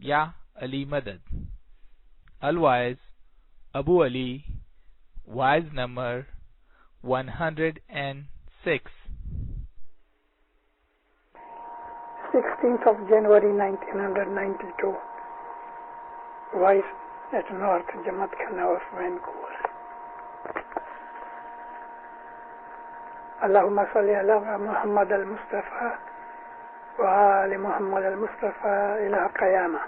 Ya Ali Madad. Al-Waiz, Abu Ali, Waiz number 106. 16th of January 1992. Waiz at North Jamaat Khana of Vancouver. Allahumma salli ala Muhammad al-Mustafa wa ali Muhammad al-Mustafa ila qiyamah.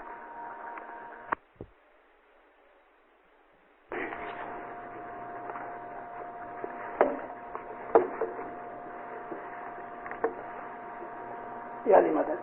Ya Ali Madad.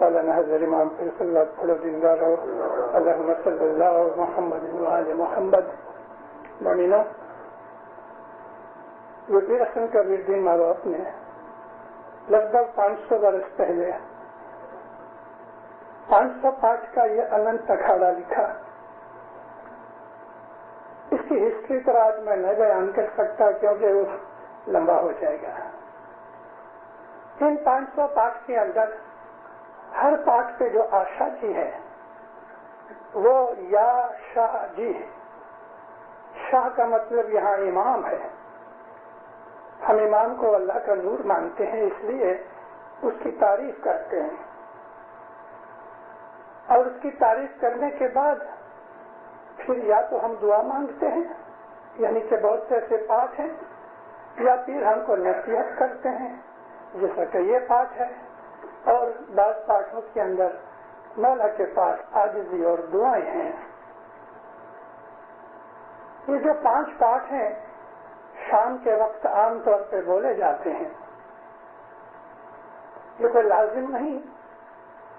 مولانا حضرت امام پیر صلی اللہ پڑھو زندہ رہو اللہم صلی اللہ محمد وآل محمد مومنو وردی رسم کا وردین مارو اپنے لگ بھگ 500 برس پہلے 505 کا یہ اننت اکھاڑا لکھا. اس کی ہسٹری تو آج میں نہیں بیان کر سکتا کیونکہ وہ لمبا ہو جائے گا. ان 500 پاک کے اندر ہر پاک پہ جو آشا جی ہے وہ یا شاہ جی ہے. شاہ کا مطلب یہاں امام ہے. ہم امام کو اللہ کا نور مانتے ہیں اس لیے اس کی تعریف کرتے ہیں اور اس کی تعریف کرنے کے بعد پھر یا تو ہم دعا مانگتے ہیں یعنی کہ بہت سے ایسے پاک ہیں یا پھر ہم کو نصیحت کرتے ہیں جیسا کہ یہ پاک ہے اور بعض پاٹھوں کے اندر مولا کے پاس عاجزی اور دعائیں ہیں. یہ جو 5 پاٹ ہیں شام کے وقت عام طور پہ بولے جاتے ہیں. یہ کوئی لازم نہیں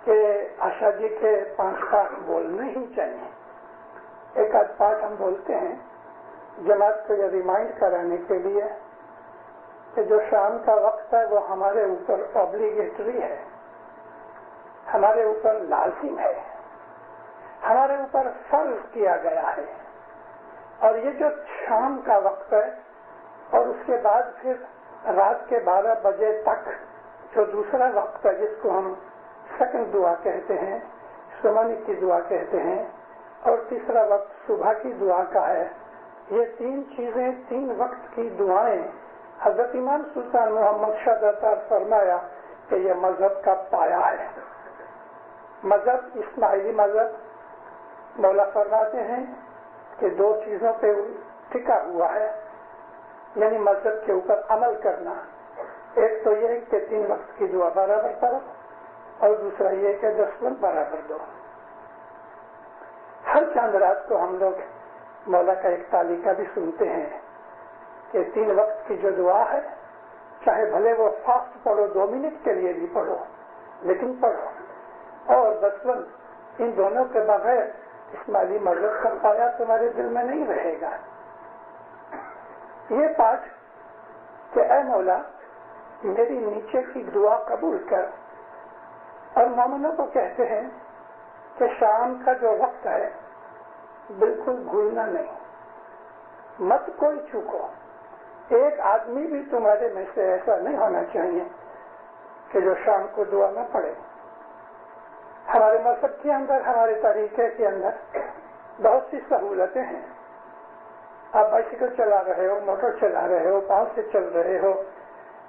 کہ آشا جی کے 5 پاٹ بولنے ہی چاہیے. ایک آدھ پاٹ ہم بولتے ہیں جماعت کو یہ ریمائنڈ کرانے کے لیے کہ جو شام کا وقت ہے وہ ہمارے اوپر اوبلیگیٹری ہے, ہمارے اوپر لازم ہے, ہمارے اوپر فرض کیا گیا ہے. اور یہ جو شام کا وقت ہے اور اس کے بعد پھر رات کے 12 بجے تک جو دوسرا وقت ہے جس کو ہم سیکنڈ دعا کہتے ہیں, سمانی کی دعا کہتے ہیں, اور تیسرا وقت صبح کی دعا کا ہے. یہ 3 چیزیں 3 وقت کی دعائیں حضرت امام سلطان محمد شاہ دستار فرمایا کہ یہ مذہب کا پایا ہے. مذہب اسماعیلی مذہب مولا فرماتے ہیں کہ 2 چیزوں پہ ٹکا ہوا ہے یعنی مذہب کے اوپر عمل کرنا. ایک تو یہ ہے کہ 3 وقت کی دعا برابر کرو اور دوسرا یہ کہ 10 وقت برابر دو. ہر چاند رات کو ہم لوگ مولا کا ایک تعلیقہ بھی سنتے ہیں کہ 3 وقت کی جو دعا ہے چاہے بھلے وہ فاسٹ پڑھو 2 منٹ کے لیے بھی پڑھو لیکن پڑھو. اور 10 وقت ان دونوں کے بغیر اسماعیلی مذہب کا پایا تمہارے دل میں نہیں رہے گا. یہ پاٹ کہ اے مولا میری نیچے کی دعا قبول کر. اور مومنوں کو کہتے ہیں کہ شام کا جو وقت ہے بالکل بھولنا نہیں, مت کوئی چوکو. ایک آدمی بھی تمہارے میں سے ایسا نہیں ہونا چاہیے کہ جو شام کو دعا نہ پڑھے. ہمارے مذہب کے اندر ہمارے طریقے کے اندر بہت سی سہولتیں ہیں. آپ بائسیکل چلا رہے ہو, موٹر چلا رہے ہو, پاؤں سے چل رہے ہو,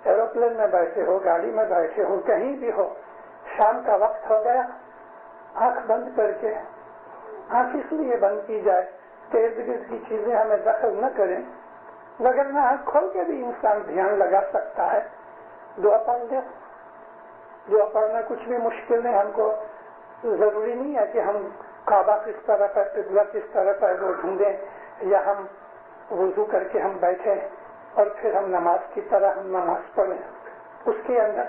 ایروپلین میں بیٹھے ہو, گاڑی میں بیٹھے ہو, کہیں بھی ہو, شام کا وقت ہو گیا, آنکھ بند کر کے, آنکھ اس لیے بند کی جائے کہ ارد گرد کی چیزیں ہمیں دخل نہ کریں, وگرنہ آنکھ کھول کے بھی انسان دھیان لگا سکتا ہے. دعا پڑھ لے. دعا پڑھنا کچھ بھی مشکل نہیں. ہم کو ضروری نہیں ہے کہ ہم کعبہ کس طرف ہے, قبلہ کس طرف ہے وہ ڈھونڈیں, یا ہم وضو کر کے ہم بیٹھے اور پھر ہم نماز کی طرح ہم نماز پڑھیں. اس کے اندر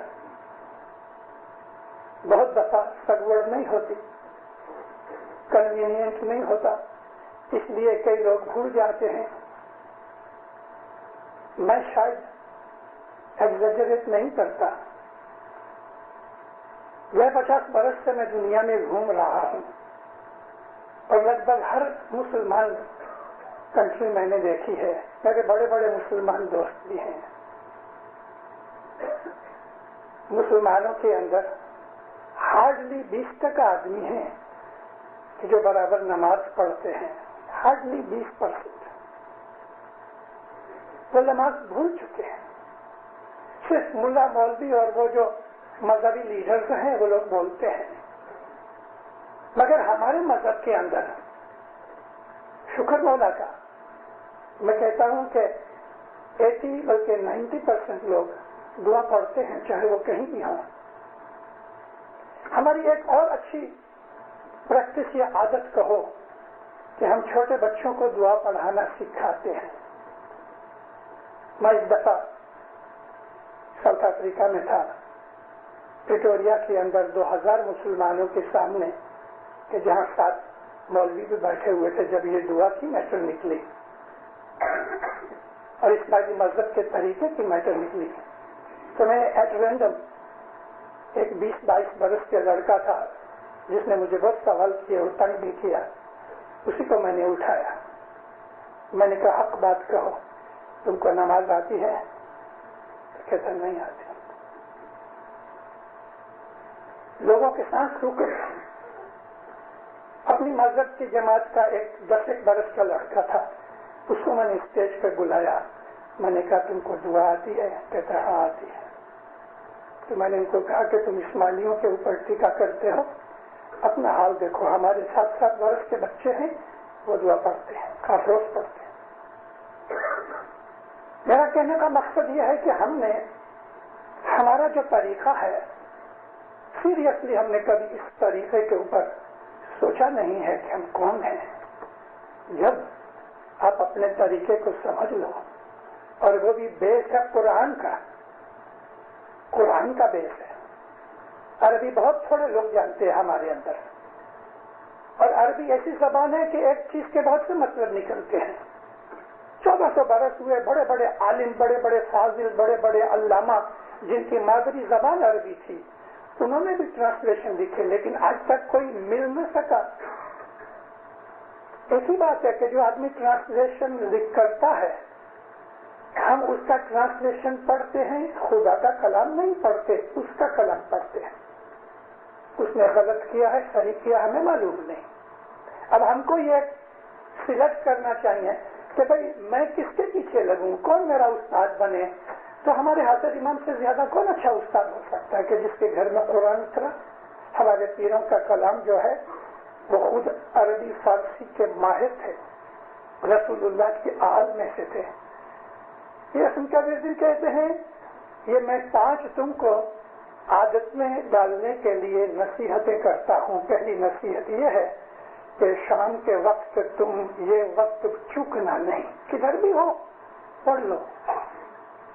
بہت دفعہ سگوڑ نہیں ہوتی, کنوینئنٹ نہیں ہوتا, اس لیے کئی لوگ بھول جاتے ہیں. میں شاید ایگزیجریٹ نہیں کرتا, 50 برس سے میں دنیا میں گھوم رہا ہوں اور لگ بھگ ہر مسلمان کنٹری میں نے دیکھی ہے. میرے بڑے بڑے مسلمان دوست بھی ہیں. مسلمانوں کے اندر ہارڈلی 20% آدمی ہیں کہ جو برابر نماز پڑھتے ہیں. ہارڈلی 20%. وہ نماز بھول چکے ہیں. صرف ملا مولوی اور وہ جو مذہبی لیڈرز ہیں وہ لوگ بولتے ہیں. مگر ہمارے مذہب کے اندر شکر مولا کا, میں کہتا ہوں کہ 80 بلکہ 90% لوگ دعا پڑھتے ہیں, چاہے وہ کہیں بھی ہوں. ہماری ایک اور اچھی پریکٹس یا عادت کہو کہ ہم چھوٹے بچوں کو دعا پڑھانا سکھاتے ہیں. میں اس دفعہ ساؤتھ افریقہ میں تھا, پریٹوریا کے اندر 2000 مسلمانوں کے سامنے, کہ جہاں 7 مولوی بھی بیٹھے ہوئے تھے, جب یہ دعا کی میٹر نکلی اور اسلامی مذہب کے طریقے کی میٹر نکلی, تو میں ایٹ رینڈم ایک 20-22 برس کا لڑکا تھا جس نے مجھے بہت سوال کیا اور تنگ بھی کیا, اسی کو میں نے اٹھایا. میں نے کہا حق بات کہو, تم کو نماز آتی ہے؟ کہتا نہیں آتی. لوگوں کے ساتھ رکے. اپنی مذہب کی جماعت کا ایک 10 برس کا لڑکا تھا, اس کو میں نے اسٹیج پہ بلایا. میں نے کہا تم کو دعا آتی ہے؟ کہتا ہاں آتی ہے. تو میں نے ان کو کہا کہ تم اسماعیلیوں کے اوپر ٹیکا کرتے ہو, اپنا حال دیکھو. ہمارے 7 برس کے بچے ہیں, وہ دعا پڑھتے ہیں, ہر روز پڑھتے ہیں. میرا کہنے کا مقصد یہ ہے کہ ہم نے ہمارا جو طریقہ ہے, سیریسلی ہم نے کبھی اس طریقے کے اوپر سوچا نہیں ہے کہ ہم کون ہیں. جب آپ اپنے طریقے کو سمجھ لو, اور وہ بھی بیس ہے قرآن کا بیس ہے. عربی بہت تھوڑے لوگ جانتے ہیں ہمارے اندر, اور عربی ایسی زبان ہے کہ ایک چیز کے بہت سے مطلب نکلتے ہیں. 1400 برس ہوئے, بڑے بڑے عالم, بڑے بڑے فاضل, بڑے بڑے علامہ جن کی مادری زبان عربی تھی, انہوں نے بھی ٹرانسلیشن لکھے, لیکن آج تک کوئی مل نہ سکا. ایسی بات ہے کہ جو آدمی ٹرانسلیشن کرتا ہے, ہم اس کا ٹرانسلیشن پڑھتے ہیں, خدا کا کلام نہیں پڑھتے, اس کا کلام پڑھتے ہیں. اس نے غلط کیا ہے, صحیح کیا, ہمیں معلوم نہیں. اب ہم کو یہ سلیکٹ کرنا چاہیے کہ بھائی میں کس کے پیچھے لگوں, کون میرا استاد بنے. تو ہمارے حضرت امام سے زیادہ کون اچھا استاد ہو سکتا ہے کہ جس کے گھر میں قرآن اترا. ہمارے پیروں کا کلام جو ہے وہ خود عربی فارسی کے ماہر تھے, رسول اللہ کی آل میں سے تھے. یہ ان کا دن کہتے ہیں, یہ میں 5 تم کو عادت میں ڈالنے کے لیے نصیحتیں کرتا ہوں. پہلی نصیحت یہ ہے کہ شام کے وقت تم یہ وقت چوکنا نہیں, کدھر بھی ہو پڑھ لو.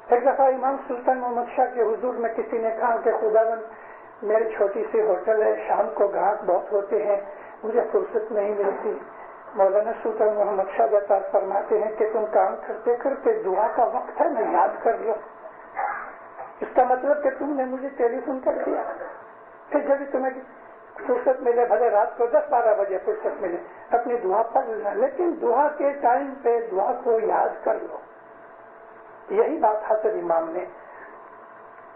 ایک دفعہ امام سلطان محمد شاہ کے حضور میں کسی نے کہا کہ خداوند میری چھوٹی سی ہوٹل ہے, شام کو گاہک بہت ہوتے ہیں, مجھے فرصت نہیں ملتی. مولانا سلطان محمد شاہ جاتا فرماتے ہیں کہ تم کام کرتے کرتے دعا کا وقت ہے میں یاد کر لو. اس کا مطلب کہ تم نے مجھے ٹیلی فون کر دیا, پھر جب تمہیں فرصت ملے, بھلے رات کو 10-12 بجے فرصت ملے, اپنی دعا پڑھ لینا, لیکن دعا کے ٹائم پہ دعا کو یاد کر لو. یہی بات حضرت امام نے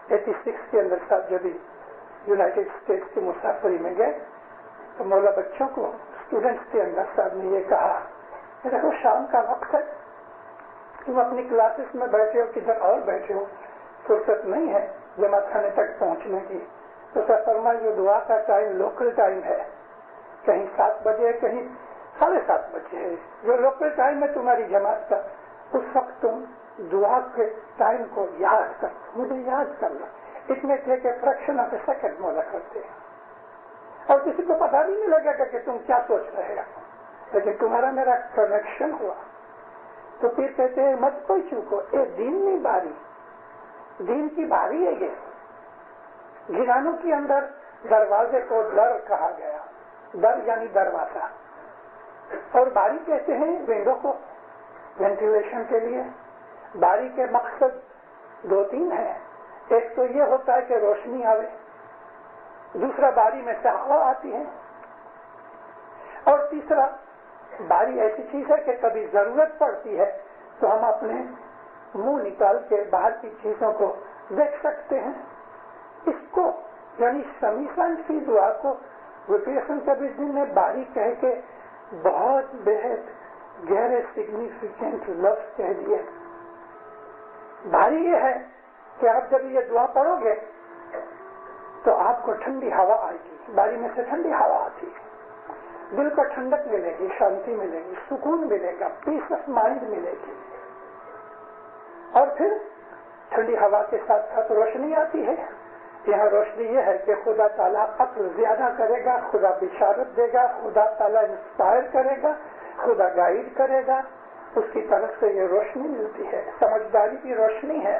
86 کے اندر صاحب جب یونائٹیڈ اسٹیٹس کی مسافری میں گئے تو مولا بچوں کو, اسٹوڈنٹس کے اندر صاحب نے یہ کہا کہ دیکھو شام کا وقت ہے, تم اپنی کلاسز میں بیٹھے ہو, کدھر اور بیٹھے ہو, فرصت نہیں ہے جماعت خانے تک پہنچنے کی، تو سفرما جو دعا کا ٹائم لوکل ٹائم ہے، کہیں 7 بجے کہیں 7:30 بجے ہے، جو لوکل ٹائم ہے تمہاری جماعت کا، اس وقت تم دعا کے ٹائم کو یاد کر، مجھے یاد کرنا، اتنے تھے کہ فریکشن آف اے سیکنڈ مولا کرتے ہیں، اور کسی کو پتا بھی نہیں لگے گا کہ تم کیا سوچ رہے ہو، لیکن تمہارا میرا کنیکشن ہوا۔ تو پھر کہتے ہیں مت کوئی چوکو، اے دین نہیں باری، دین کی باری ہے یہ۔ گھرانوں کے اندر دروازے کو در کہا گیا، در یعنی دروازہ، اور باری کہتے ہیں ونڈو کو، وینٹیلیشن کے لیے۔ باری کے مقصد 2-3 ہیں، ایک تو یہ ہوتا ہے کہ روشنی آوے، دوسرا باری میں سے ہوا آتی ہے، اور تیسرا باری ایسی چیز ہے کہ کبھی ضرورت پڑتی ہے تو ہم اپنے منہ نکال کے باہر کی چیزوں کو دیکھ سکتے ہیں۔ اس کو یعنی سمیسنسی دعا کو وپیشن کبھی نے باری کہہ کے بہت بہت گہرے سگنیفیکینٹ لفظ کہہ دیے۔ باری یہ ہے کہ آپ جب یہ دعا پڑھو گے تو آپ کو ٹھنڈی ہوا آئے گی، باری میں سے ٹھنڈی ہوا آتی ہے، دل کو ٹھنڈک ملے گی، شانتی ملے گی، سکون ملے گا، پیس آف مائنڈ ملے گی، اور پھر ٹھنڈی ہوا کے ساتھ ساتھ روشنی آتی ہے۔ یہاں روشنی یہ ہے کہ خدا تعالیٰ عقل زیادہ کرے گا، خدا بشارت دے گا، خدا تعالیٰ انسپائر کرے گا، خدا گائیڈ کرے گا، اس کی طرف سے یہ روشنی ملتی ہے، سمجھداری کی روشنی ہے،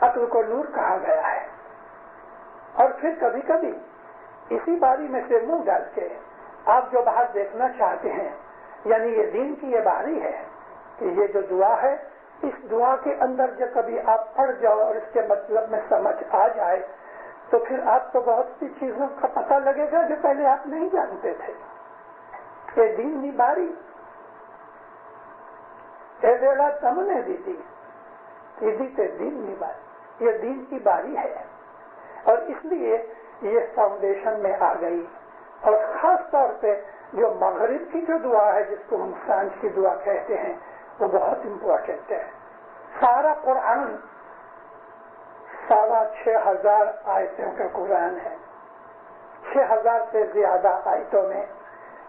عقل کو نور کہا گیا ہے۔ اور پھر کبھی کبھی اسی باری میں سے منہ ڈال کے آپ جو باہر دیکھنا چاہتے ہیں، یعنی یہ دین کی یہ باری ہے کہ یہ جو دعا ہے، اس دعا کے اندر جب کبھی آپ پڑھ جاؤ اور اس کے مطلب میں سمجھ آ جائے تو پھر آپ کو بہت سی چیزوں کا پتہ لگے گا جو پہلے آپ نہیں جانتے تھے۔ یہ دین کی باری اے ویلا تم نے دی تھی دین کی باری، یہ دین کی باری ہے، اور اس لیے یہ فاؤنڈیشن میں آ گئی۔ اور خاص طور پہ جو مغرب کی جو دعا ہے جس کو ہم سانج کی دعا کہتے ہیں وہ بہت امپورٹنٹ ہے۔ سارا قرآن 6,500 آیتوں کا قرآن ہے، 6,000 سے زیادہ آیتوں میں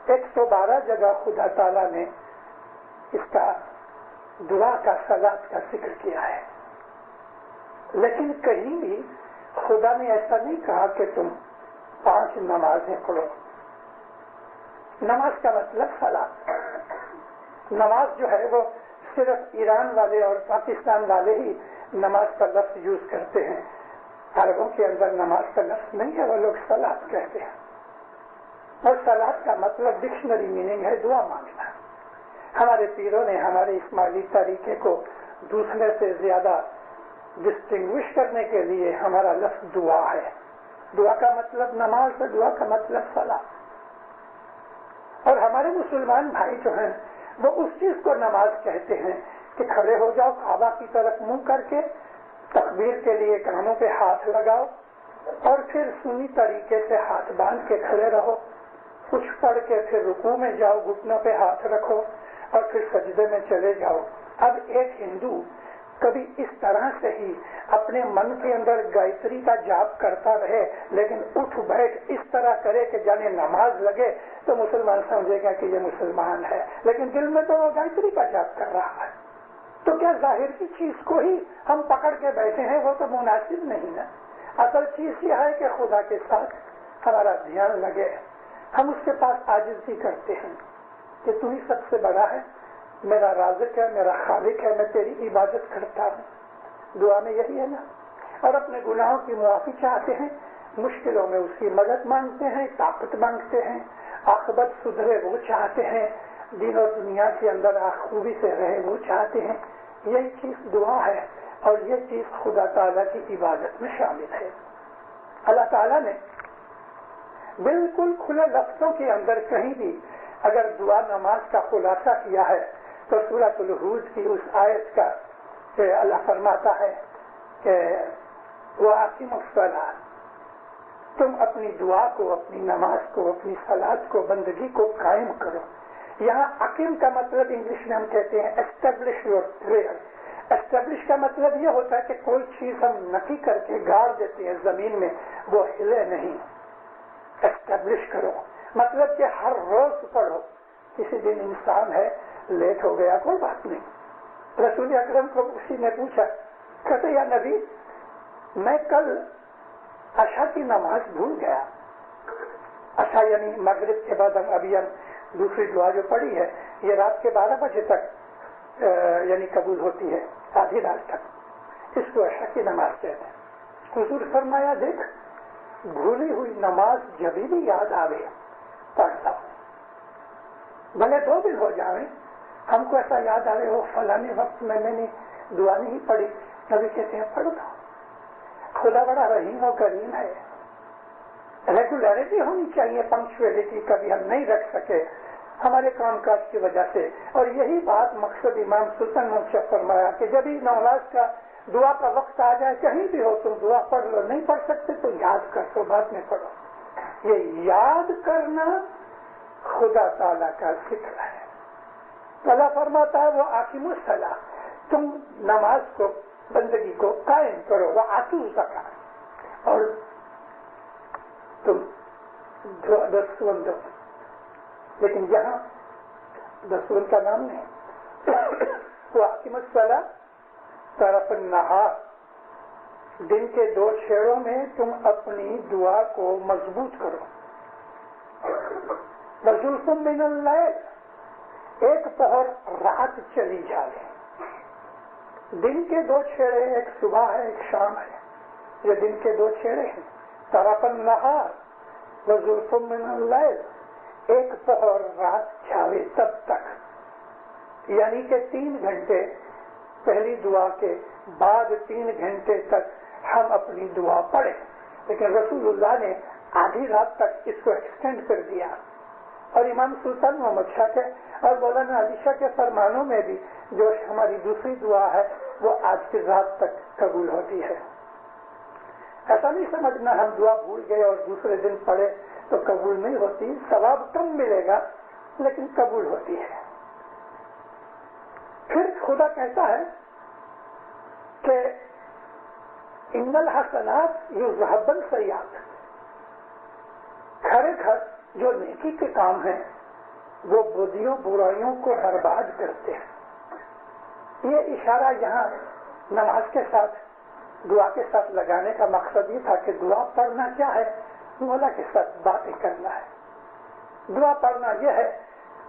112 جگہ خدا تعالیٰ نے اس کا دعا کا صلات کا ذکر کیا ہے، لیکن کہیں بھی خدا نے ایسا نہیں کہا کہ تم 5 نمازیں پڑھو۔ نماز کا مطلب صلات، نماز جو ہے وہ صرف ایران والے اور پاکستان والے ہی نماز کا لفظ یوز کرتے ہیں، عربوں کے اندر نماز کا لفظ نہیں ہے، وہ لوگ صلات کہتے ہیں، اور صلات کا مطلب ڈکشنری میننگ ہے دعا مانگنا۔ ہمارے پیروں نے ہمارے اسماعیلی طریقے کو دوسرے سے زیادہ ڈسٹنگوش کرنے کے لیے ہمارا لفظ دعا ہے۔ دعا کا مطلب نماز ہے، دعا کا مطلب صلاۃ۔ اور ہمارے مسلمان بھائی جو ہیں وہ اس چیز کو نماز کہتے ہیں کہ کھڑے ہو جاؤ، کعبہ کی طرف منہ کر کے، تکبیر کے لیے کانوں پہ ہاتھ لگاؤ، اور پھر سنی طریقے سے ہاتھ باندھ کے کھڑے رہو، کچھ پڑھ کے پھر رکوع میں جاؤ، گھٹنوں پہ ہاتھ رکھو، اور پھر سجدے میں چلے جاؤ۔ اب ایک ہندو کبھی اس طرح سے ہی اپنے من کے اندر گایتری کا جاپ کرتا رہے لیکن اٹھ بیٹھ اس طرح کرے کہ جانے نماز لگے تو مسلمان سمجھے گا کہ یہ مسلمان ہے، لیکن دل میں تو وہ گایتری کا جاپ کر رہا ہے۔ تو کیا ظاہر کی چیز کو ہی ہم پکڑ کے بیٹھے ہیں؟ وہ تو مناسب نہیں نا۔ اصل چیز یہ ہے کہ خدا کے ساتھ ہمارا دھیان لگے، ہم اس کے پاس عاجزی کرتے ہیں کہ تو ہی سب سے بڑا ہے، میرا رازق ہے، میرا خالق ہے، میں تیری عبادت کرتا ہوں۔ دعا میں یہی ہے نا، اور اپنے گناہوں کی معافی چاہتے ہیں، مشکلوں میں اس کی مدد مانگتے ہیں، طاقت مانگتے ہیں، عاقبت سدھرے وہ چاہتے ہیں، دین اور دنیا کے اندر خوبی سے رہے وہ چاہتے ہیں۔ یہی چیز دعا ہے، اور یہ چیز خدا تعالیٰ کی عبادت میں شامل ہے۔ اللہ تعالیٰ نے بالکل کھلے لفظوں کے اندر کہیں بھی اگر دعا نماز کا خلاصہ کیا ہے تو سورۃ الہود کی اس آیت کا اللہ فرماتا ہے کہ وَأَقِیمُوا الصَّلَاةَ، تم اپنی دعا کو، اپنی نماز کو، اپنی صلات کو، بندگی کو قائم کرو۔ یہاں اقیم کا مطلب انگلش میں ہم کہتے ہیں اسٹیبلش یور پریئر، اسٹیبلش کا مطلب یہ ہوتا ہے کہ کوئی چیز ہم نکی کر کے گاڑ دیتے ہیں زمین میں، وہ ہلے نہیں. اسٹیبلش کرو مطلب کہ ہر روز پڑھو. کسی دن انسان ہے لیٹ ہو گیا، کوئی بات نہیں. رسول اکرم کو کسی نے پوچھا، کہتے یا نبی میں کل عشاء کی نماز بھول گیا. عشاء یعنی مغرب کے بعد ابھی ہم دوسری دعا جو پڑھی ہے یہ رات کے 12 بجے تک یعنی قبول ہوتی ہے، آدھی رات تک. اس کو عشاء کی نماز کہتے ہیں. حضور فرمایا دیکھ بھولی ہوئی نماز جب بھی یاد آوے پڑھتا ہوں، بھلے 2 دن ہو جائیں. ہم کو ایسا یاد آئے ہو فلانے وقت میں نے دعا نہیں پڑھی، نبی کہتے ہیں پڑھتا ہوں. خدا بڑا رحیم و کریم ہے. ریگولیرٹی ہونی چاہیے، پنکچویلٹی کبھی ہم نہیں رکھ سکے ہمارے کام کاج کی وجہ سے. اور یہی بات مقصد امام سلطان محمد فرمایا کہ جب ہی نماز کا دعا کا وقت آ جائے کہیں بھی ہو تم دعا پڑھ لو، نہیں پڑھ سکتے تو یاد کر تو بعد میں پڑھو. یہ یاد کرنا خدا تعالیٰ کا ذکر ہے. اللہ فرماتا ہے وہ آقیم الصلاۃ، تم نماز کو بندگی کو قائم کرو، وہ آتو الزکات، اور تم دسون دو. لیکن یہاں دسون کا نام نہیں. وہ آقیم الصلاۃ طرف النہار، دن کے 2 چھیڑوں میں تم اپنی دعا کو مضبوط کرو. وزلفم من اللیل، ایک پہر رات چلی جائے. دن کے 2 چھیڑے، ایک صبح ہے ایک شام ہے، یہ دن کے 2 چھیڑے ہیں. طرف النہار وزلفم من اللیل، ایک پہر رات جاوے تب تک، یعنی کہ 3 گھنٹے پہلی دعا کے بعد 3 گھنٹے تک ہم اپنی دعا پڑھیں. لیکن رسول اللہ نے آدھی رات تک اس کو ایکسٹینڈ کر دیا. اور امام سلطان محمد شاہ کے اور مولانا علی شاہ کے فرمانوں میں بھی جو ہماری دوسری دعا ہے وہ آج کی رات تک قبول ہوتی ہے. ایسا نہیں سمجھنا ہم دعا بھول گئے اور دوسرے دن پڑھے تو قبول نہیں ہوتی. ثواب کم ملے گا لیکن قبول ہوتی ہے. پھر خدا کہتا ہے کہ ان الحسنات یذهبن السیئات، گھر گھر جو نیکی کے کام ہیں وہ بدیوں برائیوں کو برباد کرتے ہیں. یہ اشارہ یہاں نماز کے ساتھ دعا کے ساتھ لگانے کا مقصد یہ تھا کہ دعا پڑھنا کیا ہے؟ مولا کے ساتھ باتیں کرنا ہے. دعا پڑھنا یہ ہے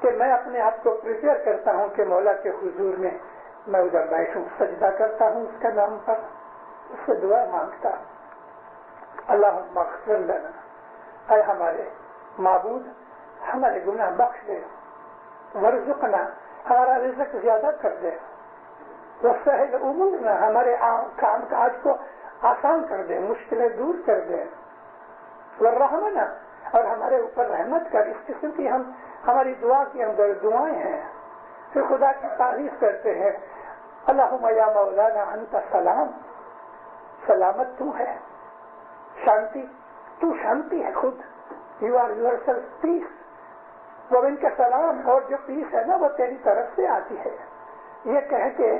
کہ میں اپنے آپ کو پریپیئر کرتا ہوں کہ مولا کے حضور میں میں ادھر بیٹھوں، سجدہ کرتا ہوں اس کا نام پر، اس سے دعا مانگتا ہوں. اللہم اغفر لنا، اے ہمارے معبود ہمارے گناہ بخش دے، ورزقنا ہمارا رزق زیادہ کر دے، وسہل امورنا ہمارے کام کاج کو آسان کر دے، مشکلیں دور کر دے، ورحمنا اور ہمارے اوپر رحمت کر. اس قسم کی ہماری دعا کے اندر دعائیں ہیں. پھر خدا کی تعریف کرتے ہیں، اللہم یا مولانا انت سلام، سلامت تو ہے، شانتی تو شانتی ہے خود، یو آر یور سیلف پیس. وہ ان کا سلام اور جو پیس ہے نا وہ تیری طرف سے آتی ہے. یہ کہہ کے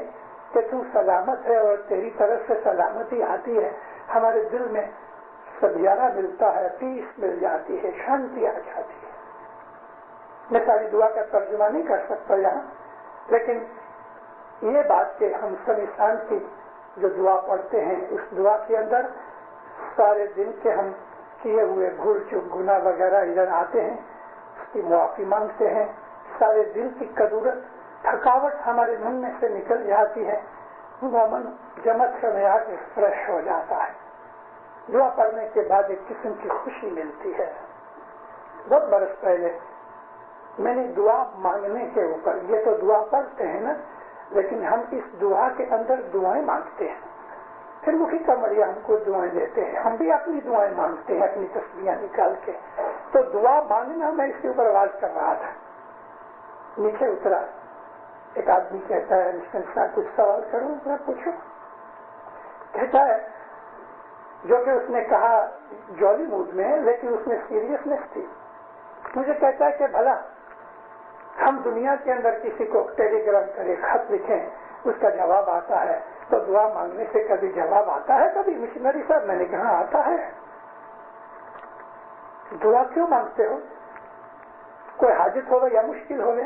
کہ تو سلامت ہے اور تیری طرف سے سلامتی آتی ہے، ہمارے دل میں سبیارہ ملتا ہے، پیس مل جاتی ہے، شانتی آ جاتی ہے. میں ساری دعا کا ترجمہ نہیں کر سکتا یہاں، لیکن یہ بات کہ ہم سب انسان کی جو دعا پڑھتے ہیں اس دعا کے اندر سارے دن کے ہم کیے ہوئے بھول چوک گناہ وغیرہ ادھر آتے ہیں، اس کی معافی مانگتے ہیں. سارے دل کی کدورت تھکاوٹ ہمارے من میں سے نکل جاتی ہے، وہ من جمت میں آ کے فریش ہو جاتا ہے. دعا پڑھنے کے بعد ایک قسم کی خوشی ملتی ہے. بہت برس پہلے میں نے دعا مانگنے کے اوپر، یہ تو دعا پڑھتے ہیں نا، لیکن ہم اس دعا کے اندر دعائیں مانگتے ہیں. پھر مکھی کمڑیا ہم کو دعائیں دیتے ہیں، ہم بھی اپنی دعائیں مانگتے ہیں اپنی تسبیحاں نکال کے. تو دعا مانگنا میں اس کے اوپر آواز کر رہا تھا، نیچے اترا. ایک آدمی کہتا ہے مشکل صاحب کچھ سوال کروں، میں پوچھوں. کہتا ہے جو کہ اس نے کہا جولی موڈ میں، لیکن اس میں سیریسنس تھی. مجھے کہتا ہے کہ بھلا ہم دنیا کے اندر کسی کو ٹیلی گرام کرے، خط لکھیں، اس کا جواب آتا ہے. تو دعا مانگنے سے کبھی جواب آتا ہے کبھی؟ مشنری صاحب میں نے کہا آتا ہے. دعا کیوں مانگتے ہو؟ کوئی حاجت ہوگا یا مشکل ہوگا؟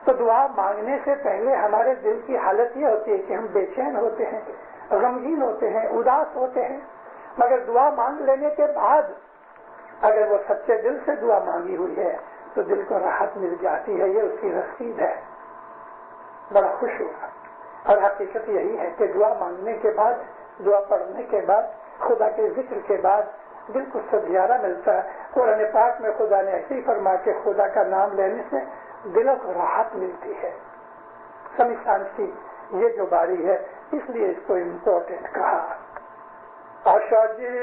تو دعا مانگنے سے پہلے ہمارے دل کی حالت یہ ہوتی ہے کہ ہم بے چین ہوتے ہیں، غمگین ہوتے ہیں، اداس ہوتے ہیں. مگر دعا مانگ لینے کے بعد اگر وہ سچے دل سے دعا مانگی ہوئی ہے تو دل کو راحت مل جاتی ہے. یہ اس کی رسید ہے. بڑا خوش ہوا. اور حقیقت یہی ہے کہ دعا مانگنے کے بعد، دعا پڑھنے کے بعد، خدا کے ذکر کے بعد دل کو سبزیارہ ملتا ہے. قرآن پاک میں خدا نے ایسے ہی فرمایا کہ خدا کا نام لینے سے دلوں کو راحت ملتی ہے. سمی سانس کی یہ جو باری ہے اس لیے اس کو امپورٹنٹ کہا. آشا جی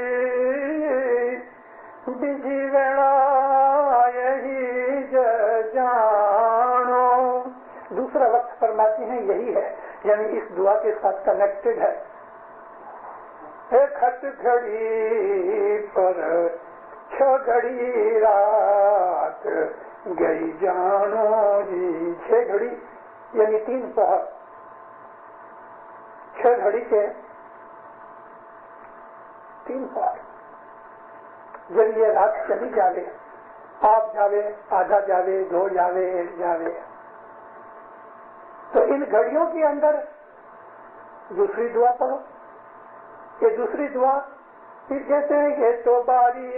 بجی ویڑا یہی جانو. دوسرا وقت فرماتی ہیں یہی ہے، یعنی اس دعا کے ساتھ کنیکٹڈ ہے. ایک ہٹ گھڑی پر چھ گھڑی رات گئی جانو جی. 6 گھڑی یعنی 3 پہر. 6 گھڑی کے 3 پہر. جب یہ رات چلی جاوے، آپ جاوے، آدھا جاوے، 2 جاوے، 1 جاوے، تو ان گھڑیوں کے اندر دوسری دعا پڑھو. یہ دوسری دعا پھر کہتے ہیں کہ تو باری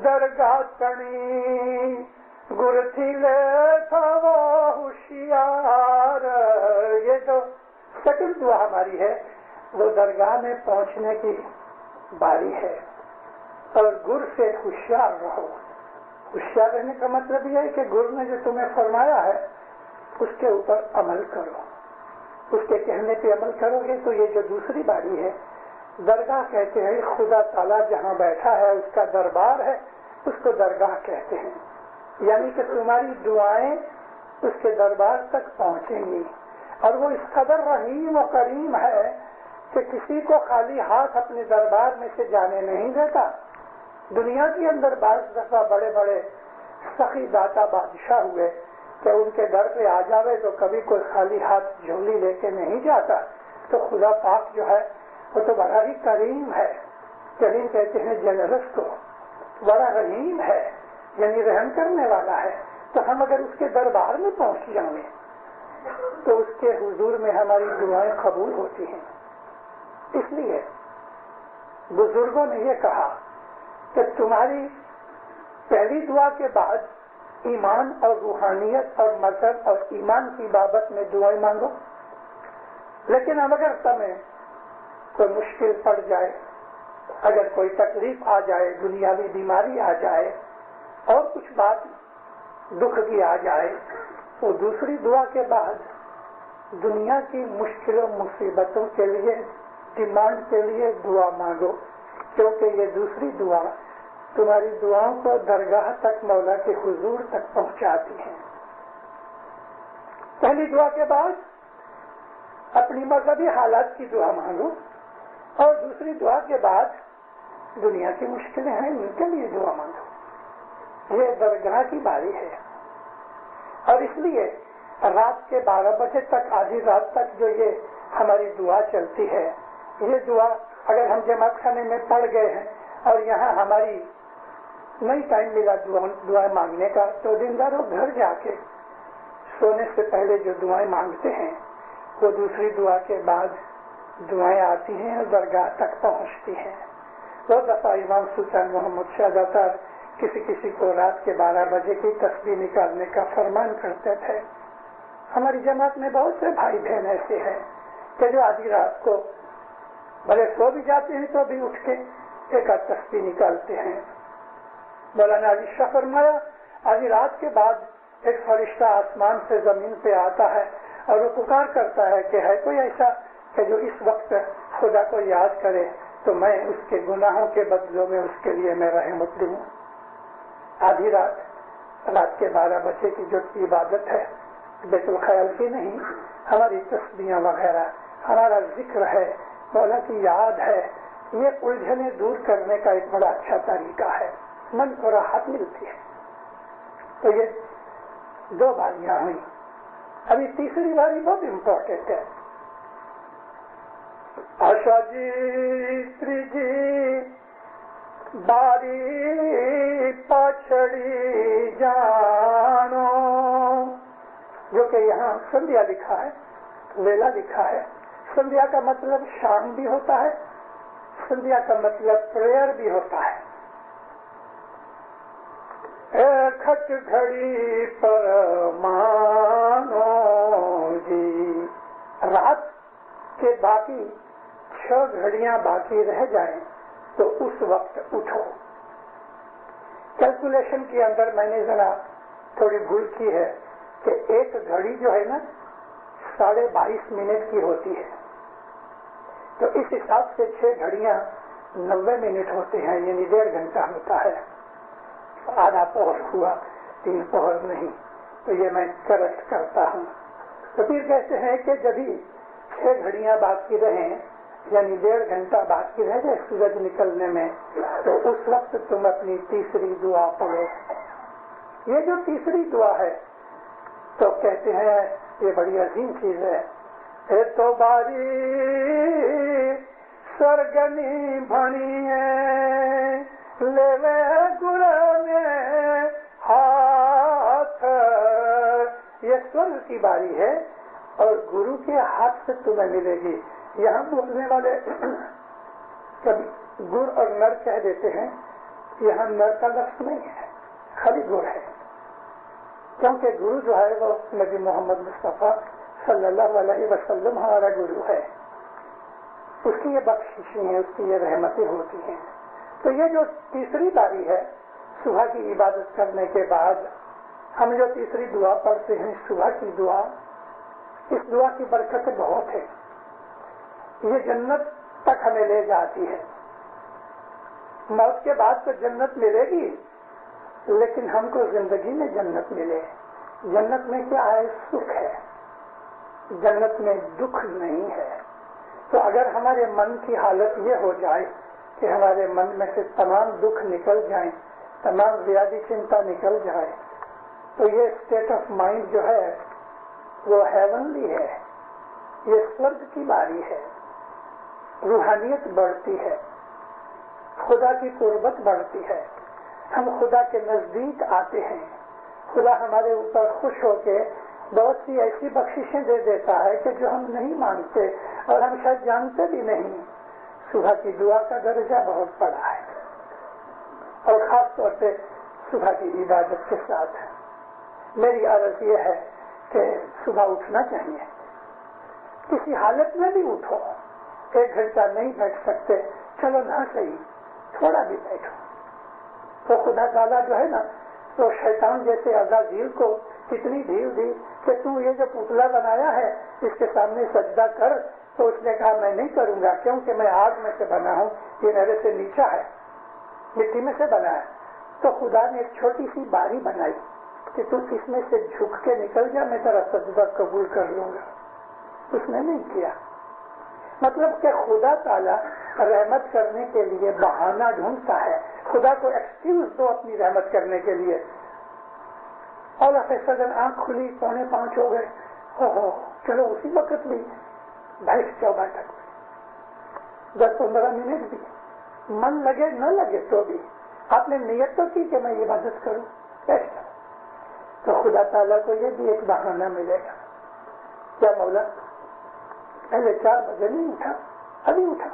درگاہ کنی گر تھی لے تھا وہ ہوشیار. یہ جو سیکنڈ دعا ہماری ہے وہ درگاہ میں پہنچنے کی باری ہے. اور گر سے ہوشیار رہو. ہوشیار رہنے کا مطلب یہ ہے کہ گر نے جو تمہیں فرمایا ہے اس کے اوپر عمل کرو. اس کے کہنے پہ عمل کرو گے تو یہ جو دوسری باری ہے، درگاہ کہتے ہیں. خدا تعالیٰ جہاں بیٹھا ہے اس کا دربار ہے، اس کو درگاہ کہتے ہیں. یعنی کہ تمہاری دعائیں اس کے دربار تک پہنچیں گی. اور وہ اس قدر رحیم و کریم ہے کہ کسی کو خالی ہاتھ اپنے دربار میں سے جانے نہیں دیتا. دنیا کے اندر بعض دفعہ بڑے بڑے سخی داتا بادشاہ ہوئے کہ ان کے در پہ آ جاوے تو کبھی کوئی خالی ہاتھ جھولی لے کے نہیں جاتا. تو خدا پاک جو ہے وہ تو بڑا ہی کریم ہے. کریم کہتے ہیں جنرس کو. بڑا رحیم ہے یعنی رحم کرنے والا ہے. تو ہم اگر اس کے دربار میں پہنچ جائیں تو اس کے حضور میں ہماری دعائیں قبول ہوتی ہیں. اس لیے بزرگوں نے یہ کہا کہ تمہاری پہلی دعا کے بعد ایمان اور روحانیت اور مذہب اور ایمان کی بابت میں دعائیں مانگو. لیکن اب اگر تمہیں کوئی مشکل پڑ جائے، اگر کوئی تکلیف آ جائے، دنیاوی بیماری آ جائے اور کچھ بات دکھ کی آ جائے، تو دوسری دعا کے بعد دنیا کی مشکلوں مصیبتوں کے لیے ڈیمانڈ کے لیے دعا مانگو. کیونکہ یہ دوسری دعا تمہاری دعاؤں کو درگاہ تک، مولا کے حضور تک پہنچاتی ہیں. پہلی دعا کے بعد اپنی مذہبی حالات کی دعا مانگو اور دوسری دعا کے بعد دنیا کی مشکلیں ہیں ان کے لیے دعا مانگو. یہ درگاہ کی باری ہے. اور اس لیے رات کے 12 بجے تک، آدھی رات تک جو یہ ہماری دعا چلتی ہے، یہ دعا اگر ہم جماعت خانے میں پڑھ گئے ہیں اور یہاں ہماری نہیں ٹائم ملا دعائیں مانگنے کا، تو دن داروں گھر جا کے سونے سے پہلے جو دعائیں مانگتے ہیں وہ دوسری دعا کے بعد دعائیں آتی ہیں اور درگاہ تک پہنچتی ہیں. بہت دفعہ امام سلطان محمد شاہ داتا کسی کو رات کے 12 بجے کی تسبیح نکالنے کا فرمان کرتے تھے. ہماری جماعت میں بہت سے بھائی بہن ایسے ہیں کہ جو آدھی رات کو بھلے سو بھی جاتے ہیں تو بھی اٹھ کے ایک آدھ تسبیح نکالتے ہیں. مولانا علی شاہ فرمایا آدھی رات کے بعد ایک فرشتہ آسمان سے زمین پہ آتا ہے اور وہ پکار کرتا ہے کہ ہے کوئی ایسا کہ جو اس وقت خدا کو یاد کرے تو میں اس کے گناہوں کے بدلوں میں اس کے لیے میں رحمت دوں. آدھی رات کے 12 بجے کی جو عبادت ہے بیت الخیال کی نہیں، ہماری تسبیحاں وغیرہ، ہمارا ذکر ہے، مولا کی یاد ہے، یہ الجھنیں دور کرنے کا ایک بڑا اچھا طریقہ ہے. من کو راحت ملتی ہے. تو یہ 2 باریاں ہوئی. ابھی تیسری باری بہت امپورٹنٹ ہے. آشا جی تیجی باری پچھڑی جانو، جو کہ یہاں سندھیا لکھا ہے، ویلا لکھا ہے. سندھیا کا مطلب شام بھی ہوتا ہے، سندھیا کا مطلب پریئر بھی ہوتا ہے. کھٹ گھڑی پر مانو جی، رات کے باقی 6 گھڑیاں باقی رہ جائیں تو اس وقت اٹھو. کیلکولیشن کے اندر میں نے ذرا تھوڑی بھول کی ہے کہ ایک گھڑی جو ہے نا 22.5 منٹ کی ہوتی ہے، تو اس حساب سے 6 گھڑیاں 90 منٹ ہوتے ہیں، یعنی 1.5 گھنٹہ ہوتا ہے. آدھا پہر ہوا، 3 پہر نہیں، تو یہ میں کریکٹ کرتا ہوں. تو پھر کہتے ہیں کہ جبھی 6 گھڑیاں باقی رہیں، یعنی 1.5 گھنٹہ باقی رہ جائے سورج نکلنے میں، تو اس وقت تم اپنی تیسری دعا پڑھو. یہ جو تیسری دعا ہے تو کہتے ہیں یہ بڑی عظیم چیز ہے. اے تو باری سرگنی بھنی ہے، لیوے گرے میں ہاتھ. یہ سورج کی باری ہے اور گرو کے ہاتھ سے تمہیں ملے گی. یہاں بولنے والے کبھی گر اور نر کہہ دیتے ہیں، یہاں نر کا لفظ نہیں ہے، خالی گر ہے. کیونکہ گرو جو ہے وہ نبی محمد مصطفیٰ صلی اللہ علیہ وسلم ہمارا گرو ہے. اس کی یہ بخششیں ہیں، اس کی یہ رحمتیں ہوتی ہیں. تو یہ جو تیسری باری ہے صبح کی عبادت کرنے کے بعد ہم جو تیسری دعا پڑھتے ہیں، صبح کی دعا، اس دعا کی برکتیں بہت ہے. یہ جنت تک ہمیں لے جاتی ہے. موت کے بعد تو جنت ملے گی، لیکن ہم کو زندگی میں جنت ملے. جنت میں کیا ہے؟ سکھ ہے. جنت میں دکھ نہیں ہے. تو اگر ہمارے من کی حالت یہ ہو جائے کہ ہمارے من میں سے تمام دکھ نکل جائیں، تمام زیادہ چنتا نکل جائے، تو یہ اسٹیٹ آف مائنڈ جو ہے وہ ہیونلی ہے. یہ سورگ کی باری ہے. روحانیت بڑھتی ہے، خدا کی قربت بڑھتی ہے، ہم خدا کے نزدیک آتے ہیں. خدا ہمارے اوپر خوش ہو کے بہت سی ایسی بخششیں دے دیتا ہے کہ جو ہم نہیں مانتے اور ہم شاید جانتے بھی نہیں. صبح کی دعا کا درجہ بہت بڑا ہے، اور خاص طور پہ صبح کی عبادت کے ساتھ. میری عرض یہ ہے کہ صبح اٹھنا چاہیے، کسی حالت میں بھی اٹھو. 1 گھنٹہ نہیں بیٹھ سکتے، چلو نہ صحیح تھوڑا بھی بیٹھو. تو خدا تعالیٰ جو ہے نا، تو شیطان جیسے عزازیل کو کتنی ڈھیل دی کہ تو یہ جو پتلا بنایا ہے اس کے سامنے سجدہ کر. تو اس نے کہا میں نہیں کروں گا، کیونکہ میں آگ میں سے بنا ہوں، یہ میرے سے نیچا ہے، مٹی میں سے بنا ہے. تو خدا نے ایک چھوٹی سی باری بنائی کہ تو اس میں سے جھک کے نکل جا، میں تیرا سجدہ قبول کر لوں گا. اس نے نہیں کیا. مطلب کہ خدا تعالیٰ رحمت کرنے کے لیے بہانہ ڈھونڈتا ہے. خدا کو ایکسکیوز دو اپنی رحمت کرنے کے لیے. اور سڈن آنکھ کھلی، 4:45 ہو گئے، چلو اسی وقت بھی بیٹھ جاؤ بیٹھک 10-15 منٹ بھی، من لگے نہ لگے تو بھی آپ نے نیت تو کی کہ میں یہ عبادت کروں، بیٹھ جاؤ. تو خدا تعالیٰ کو یہ بھی ایک بہانہ ملے گا. کیا مولا پہلے 4 بجے نہیں اٹھا، ابھی اٹھا،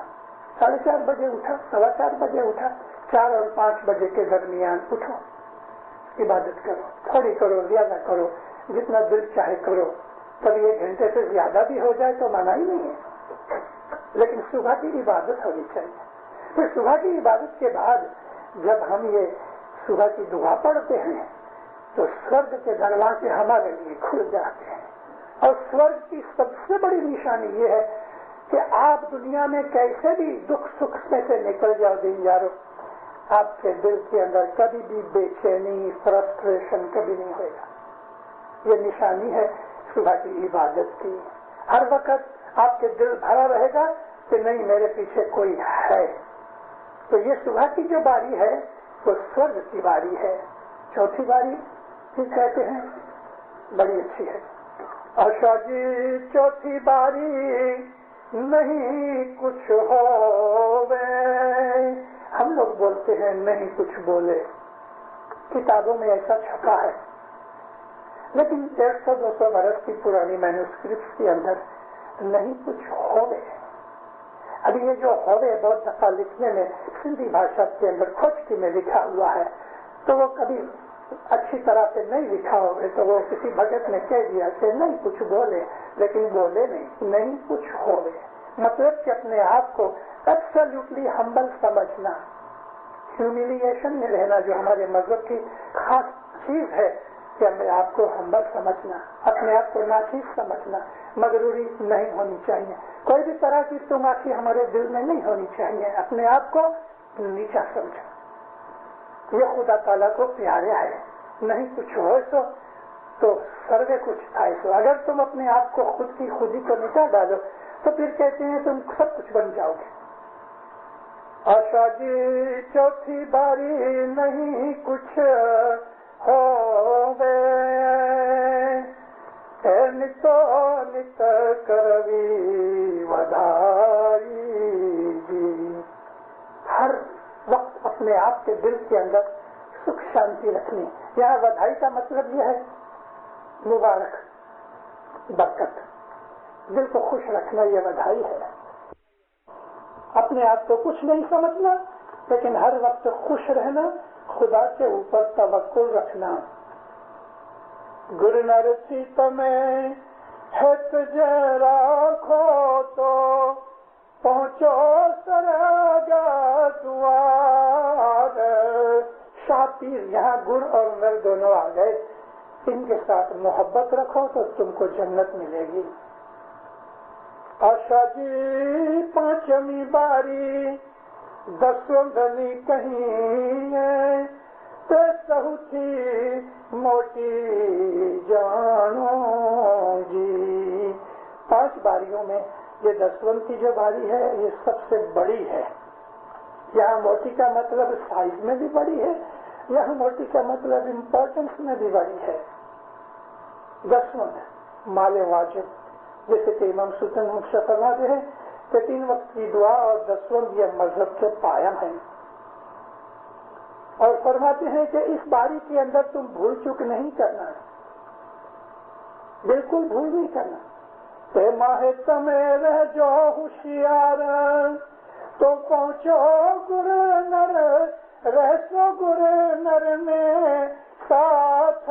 4:30 بجے اٹھا، 4:15 بجے اٹھا، 4 اور 5 بجے کے درمیان اٹھو، عبادت کرو. تھوڑی کرو، زیادہ کرو، جتنا دل چاہے کرو. کبھی 1 گھنٹے سے زیادہ بھی ہو جائے تو منع ہی نہیں ہے، لیکن صبح کی عبادت ہونی چاہیے. پھر صبح کی عبادت کے بعد جب ہم یہ صبح کی دعا پڑھتے ہیں تو سورگ کے دروازے ہمارے لیے کھل جاتے ہیں. اور سورگ کی سب سے بڑی نشانی یہ ہے کہ آپ دنیا میں کیسے بھی دکھ سکھ میں سے نکل جاؤ دن یارو، آپ کے دل کے اندر کبھی بھی بے چینی، فرسٹریشن کبھی نہیں ہوئے گا. یہ نشانی ہے صبح کی عبادت کی. ہر وقت آپ کے دل بھرا رہے گا کہ نہیں میرے پیچھے کوئی ہے. تو یہ صبح کی جو باری ہے وہ سورگ کی باری ہے. چوتھی باری بھی کہتے ہیں بڑی اچھی ہے. آشا جی چوتھی باری نہیں کچھ ہووے. ہم لوگ بولتے ہیں نہیں کچھ بولے، کتابوں میں ایسا چھپا ہے، لیکن 150-200 برس کی پرانی مینوسکرپٹس کے اندر نہیں کچھ ہووے. ابھی یہ جو ہووے بہت دفعہ لکھنے میں سندھی بھاشا کے اندر کھوجتی میں لکھا ہوا ہے، تو وہ کبھی اچھی طرح سے نہیں لکھا ہوگا، تو وہ کسی بھگت نے کہہ دیا کہ نہیں کچھ بولے، لیکن بولے نہیں کچھ ہووے. مطلب کہ اپنے آپ کو ایبسلیوٹلی ہمبل سمجھنا، ہیوملیشن میں رہنا، جو ہمارے مذہب کی خاص چیز ہے کہ اپنے آپ کو ہمبل سمجھنا، اپنے آپ کو ناچیز سمجھنا، مغروری نہیں ہونی چاہیے. کوئی بھی طرح کی تماخی ہمارے دل میں نہیں ہونی چاہیے. اپنے آپ کو نیچا سمجھنا، یہ خدا تعالیٰ کو پیارا ہے. نہیں کچھ ہو تو سروے کچھ تھا سو. اگر تم اپنے آپ کو خود کی خودی کو مٹا ڈالو تو پھر کہتے ہیں تم سب کچھ بن جاؤ گے. آشا جی چوتھی باری نہیں کچھ ہووے، نتو نت کروی ودھائی جی. ہر وقت اپنے آپ کے دل کے اندر سکھ شانتی رکھنی. یہاں ودھائی کا مطلب یہ ہے مبارک، برکت، دل کو خوش رکھنا، یہ ودھائی ہے. اپنے آپ کو کچھ نہیں سمجھنا، لیکن ہر وقت خوش رہنا، خدا کے اوپر توکل رکھنا. گر نر چیت میں ہے تجھے راکھو تو پہنچو سرگا دوار. شاہ پیر یہاں گر اور نر دونوں آ گئے. ان کے ساتھ محبت رکھو تو تم کو جنت ملے گی. آشا جی پانچویں باری دسوندنی کہیں سہو تھی موٹی جانو جی. 5 باریوں میں یہ دسوند کی جو باری ہے یہ سب سے بڑی ہے. یہاں موٹی کا مطلب سائز میں بھی بڑی ہے، یہاں موٹی کا مطلب امپورٹنس میں بھی بڑی ہے. دسوند مال واجب، جیسے کہ امام سلطان حسین فرماتے ہیں کہ 3 وقت کی دعا اور دسوند یہ مذہب کے قائم ہیں. اور فرماتے ہیں کہ اس باری کے اندر تم بھول چک نہیں کرنا، بالکل بھول نہیں کرنا. کہ ماہ تمہیں رہ جو ہوشیار تو پہنچو گر نر، رہ سو گر نر میں ساتھ.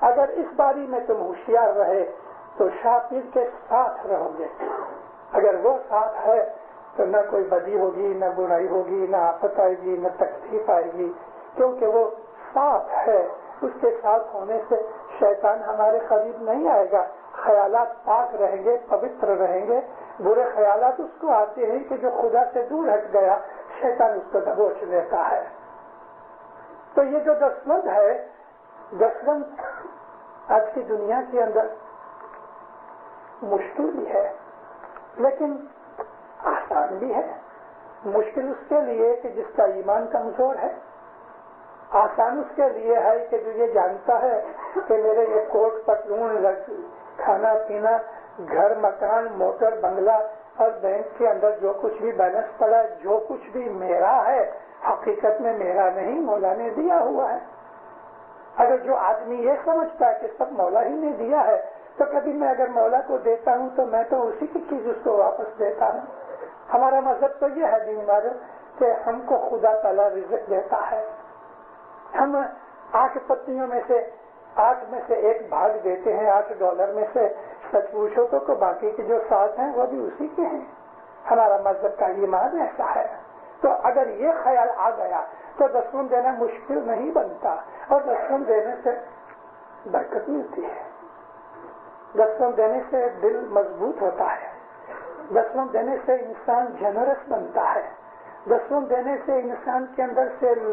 اگر اس باری میں تم ہوشیار رہے تو شاہ پیر کے ساتھ رہو گے. اگر وہ ساتھ ہے تو نہ کوئی بدی ہوگی، نہ برائی ہوگی، نہ آفت آئے گی، نہ تکلیف آئے گی، کیونکہ وہ ساتھ ہے. اس کے ساتھ ہونے سے شیطان ہمارے قریب نہیں آئے گا. خیالات پاک رہیں گے، پوتر رہیں گے. برے خیالات اس کو آتے ہیں کہ جو خدا سے دور ہٹ گیا، شیطان اس کو دبوچ لیتا ہے. تو یہ جو دسوند ہے، دسوند آج کی دنیا کے اندر مشکل بھی ہے لیکن آسان بھی ہے. مشکل اس کے لیے کہ جس کا ایمان کمزور ہے، آسان اس کے لیے ہے کہ جو یہ جانتا ہے کہ میرے یہ کوٹ پتلون، کھانا پینا، گھر مکان، موٹر بنگلہ اور بینک کے اندر جو کچھ بھی بیلنس پڑا ہے، جو کچھ بھی میرا ہے حقیقت میں میرا نہیں، مولا نے دیا ہوا ہے. اگر جو آدمی یہ سمجھتا ہے کہ سب مولا ہی نے دیا ہے، تو کبھی میں اگر مولا کو دیتا ہوں تو میں تو اسی کی چیز اس کو واپس دیتا ہوں. ہمارا مذہب تو یہ ہے بیمار کہ ہم کو خدا تعالیٰ رزق دیتا ہے. ہم 8 پتنیوں میں سے 8 میں سے 1 بھاگ دیتے ہیں. $8 میں سے سچ پوچھو تو باقی کے جو 7 ہیں وہ بھی اسی کے ہیں. ہمارا مذہب کا ایمان ایسا ہے. تو اگر یہ خیال آ گیا تو دسوند دینا مشکل نہیں بنتا، اور دسوند دینے سے برکت ملتی ہے. دسوند دینے سے دل مضبوط ہوتا ہے. دسوند دینے سے انسان جنرس بنتا ہے. دسوند دینے سے انسان کے اندر سے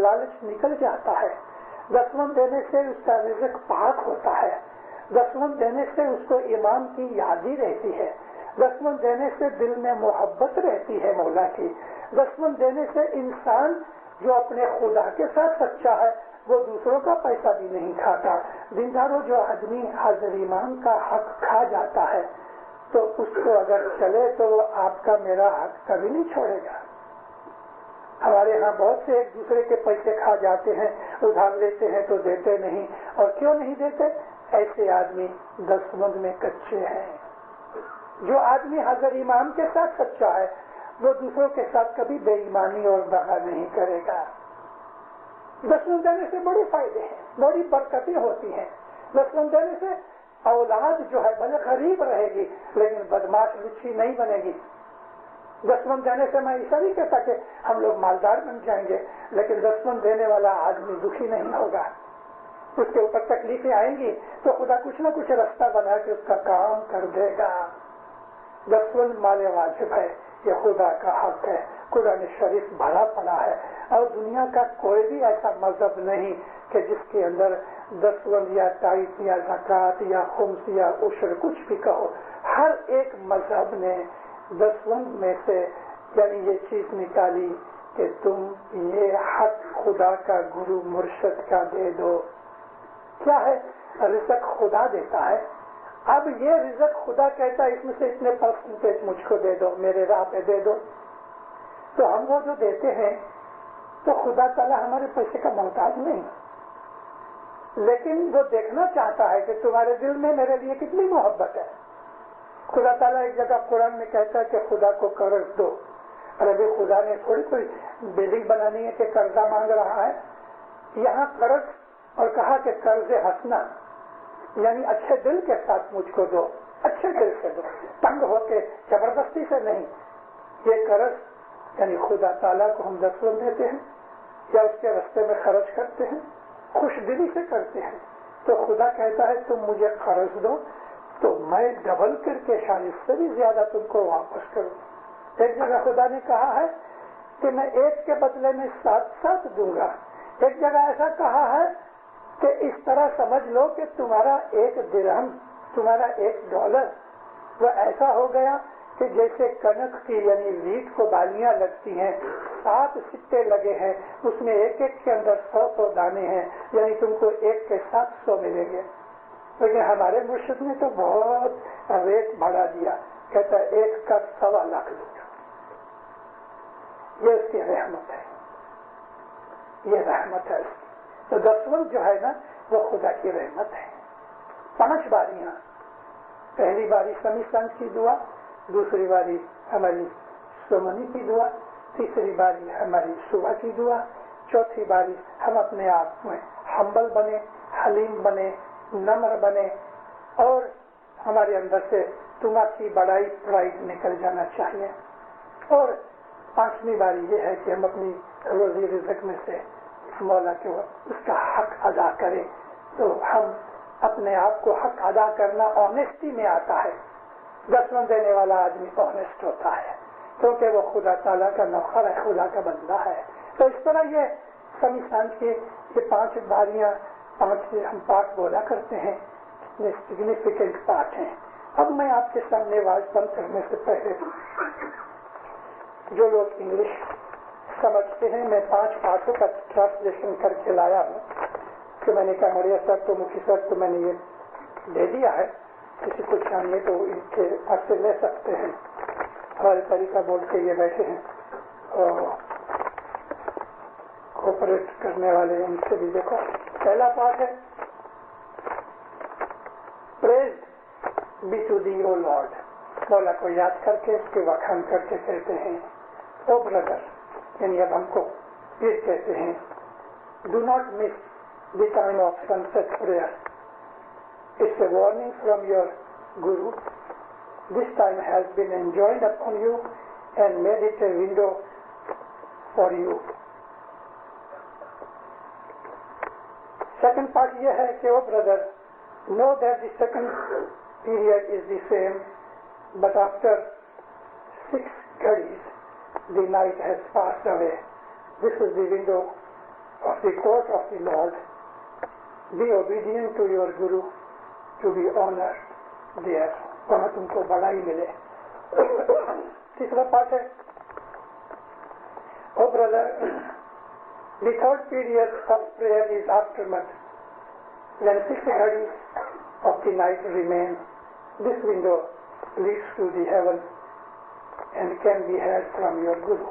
لالچ نکل جاتا ہے. دسوند دینے سے اس کا رزق پاک ہوتا ہے. دسوند دینے سے اس کو ایمان کی یادی رہتی ہے. دسوند دینے سے دل میں محبت رہتی ہے مولا کی. دسوند دینے سے انسان جو اپنے خدا کے ساتھ سچا ہے وہ دوسروں کا پیسہ بھی نہیں کھاتا. دینداروں جو آدمی حاضر امام کا حق کھا جاتا ہے تو اس کو اگر چلے تو وہ آپ کا میرا حق کبھی نہیں چھوڑے گا. ہمارے ہاں بہت سے ایک دوسرے کے پیسے کھا جاتے ہیں, ادھار لیتے ہیں تو دیتے نہیں. اور کیوں نہیں دیتے؟ ایسے آدمی دستمند میں کچے ہیں. جو آدمی حاضر امام کے ساتھ سچا ہے وہ دوسروں کے ساتھ کبھی بے ایمانی اور دغا نہیں کرے گا. دستمند دینے سے بڑے فائدے ہیں, بڑی برکتیں ہوتی ہیں. دستمند دینے سے اولاد جو ہے بھلے غریب رہے گی لیکن بدماش لچھی نہیں بنے گی. دستمند دینے سے میں ایسا نہیں کہتا کہ ہم لوگ مالدار بن جائیں گے, لیکن دستمند دینے والا آدمی دکھی نہیں ہوگا. اس کے اوپر تکلیفیں آئیں گی تو خدا کچھ نہ کچھ راستہ بنا کے اس کا کام کر دے گا. دستمند مال واجب ہے, یہ خدا کا حق ہے. قرآن شریف بھرا پڑا ہے اور دنیا کا کوئی بھی ایسا مذہب نہیں کہ جس کے اندر دستمند یا تائید یا زکوٰۃ یا خمس یا عشر کچھ بھی کہو. ہر ایک مذہب نے دستمند میں سے یعنی یہ چیز نکالی کہ تم یہ حق خدا کا گرو مرشد کا دے دو. کیا ہے؟ رزق خدا دیتا ہے. اب یہ رزق خدا کہتا ہے اس میں سے اتنے پرسنٹیج مجھ کو دے دو, میرے راہ پہ دے دو. تو ہم وہ جو دیتے ہیں تو خدا تعالیٰ ہمارے پیسے کا محتاج نہیں, لیکن وہ دیکھنا چاہتا ہے کہ تمہارے دل میں میرے لیے کتنی محبت ہے. خدا تعالیٰ ایک جگہ قرآن میں کہتا ہے کہ خدا کو قرض دو. ارے بھی خدا نے تھوڑی کوئی بلڈنگ بنانی ہے کہ قرضہ مانگ رہا ہے. یہاں قرض اور کہا کہ قرض حسنہ یعنی اچھے دل کے ساتھ مجھ کو دو, اچھے دل سے دو, تنگ ہو کے زبردستی سے نہیں. یہ قرض یعنی خدا تعالیٰ کو ہم دستمند دیتے ہیں یا اس کے راستے میں خرچ کرتے ہیں, خوش دلی سے کرتے ہیں. تو خدا کہتا ہے تم مجھے قرض دو تو میں ڈبل کر کے شاید سے بھی زیادہ تم کو واپس کروں. ایک جگہ خدا نے کہا ہے کہ میں ایک کے بدلے میں 7 دوں گا. ایک جگہ ایسا کہا ہے کہ اس طرح سمجھ لو کہ تمہارا 1 درہم, تمہارا $1 وہ ایسا ہو گیا کہ جیسے کنک کی یعنی لیٹ کو بالیاں لگتی ہیں, 7 سکے لگے ہیں, اس میں ایک کے اندر 100 دانے ہیں, یعنی تم کو 1 کے 700 ملیں گے. لیکن ہمارے مرشد نے تو بہت ریٹ بڑھا دیا, کہتا ہے 1 کا 1.25 لاکھ دوں گا. یہ اس کی رحمت ہے, یہ رحمت ہے. تو دستمند جو ہے نا وہ خدا کی رحمت ہے. 5 باریاں, پہلی باری سمی سنت کی دعا, دوسری باری ہماری سومنی کی دعا, تیسری باری ہماری صبح کی دعا, چوتھی باری ہم اپنے آپ میں ہمبل بنے, حلیم بنے, نمر بنے اور ہمارے اندر سے تمہاری بڑائی پرائڈ نکل جانا چاہیے. اور 5ویں باری یہ ہے کہ ہم اپنی روزی رزق میں سے مولا کے اس کا حق ادا کریں. تو ہم اپنے آپ کو حق ادا کرنا آنےسٹی میں آتا ہے. دستمند دینے والا آدمی آنےسٹ ہوتا ہے کیونکہ وہ خدا تعالیٰ کا نوکر ہے, خدا کا بندہ ہے. تو اس طرح یہ سمی سنت کی یہ 5 باریاں, 5 ہم پارٹ بولا کرتے ہیں, سگنیفیکینٹ پارٹ ہیں. اب میں آپ کے سامنے واز بند کرنے سے پہلے جو لوگ انگلش سمجھتے ہیں میں 5 پارٹوں کا ٹرانسلیشن کر کے لایا ہوں کہ میں نے کہا مریا صاحب تو مفتی صاحب تو میں نے یہ دے دیا ہے, کسی کو چاہیے تو ان کے پاس سے لے سکتے ہیں. ہمارے طریقہ بول کے یہ بیٹھے ہیں اور کوپریٹ کرنے والے ان سے بھی دیکھو. پہلا پارٹ ہے praise be to thee O lord. مولا کو یاد کر کے اس کے وکھان کر کے کہتے ہیں او بردر, یعنی اب ہم کو یہ کہتے ہیں do not miss the time of sunset prayer. It's a warning from your Guru. This time has been enjoined upon you and made it a window for you. Second part یہ ہے کہ oh brother, know that the second period is the same, but after 6 gharis the night has passed away. This is the window of the court of the Lord. Be obedient to your Guru to be honored there. وہاں تم کو بڑائی ملے. تیسرا part ہے oh brother, The third period of prayer is aftermath. When 6 ghadis of the night remain, this window leads to the heaven and can be heard from your Guru.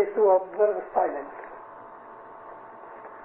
is to observe silence.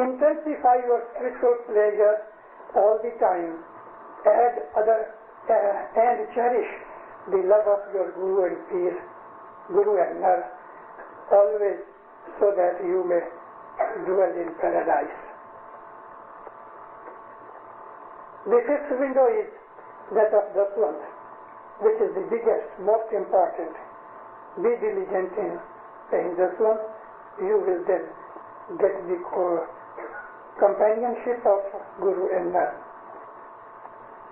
Intensify your spiritual pleasure all the time. Add other and cherish the love of your Guru and Peer, Guru and Nar, always, so that you may dwell in paradise. The fifth window is that of Daswant, which is the biggest, most important. Be diligent in saying Daswant. You will then get the companionship of Guru and Nar.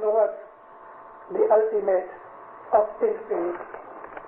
knowest the ultimate of infinity.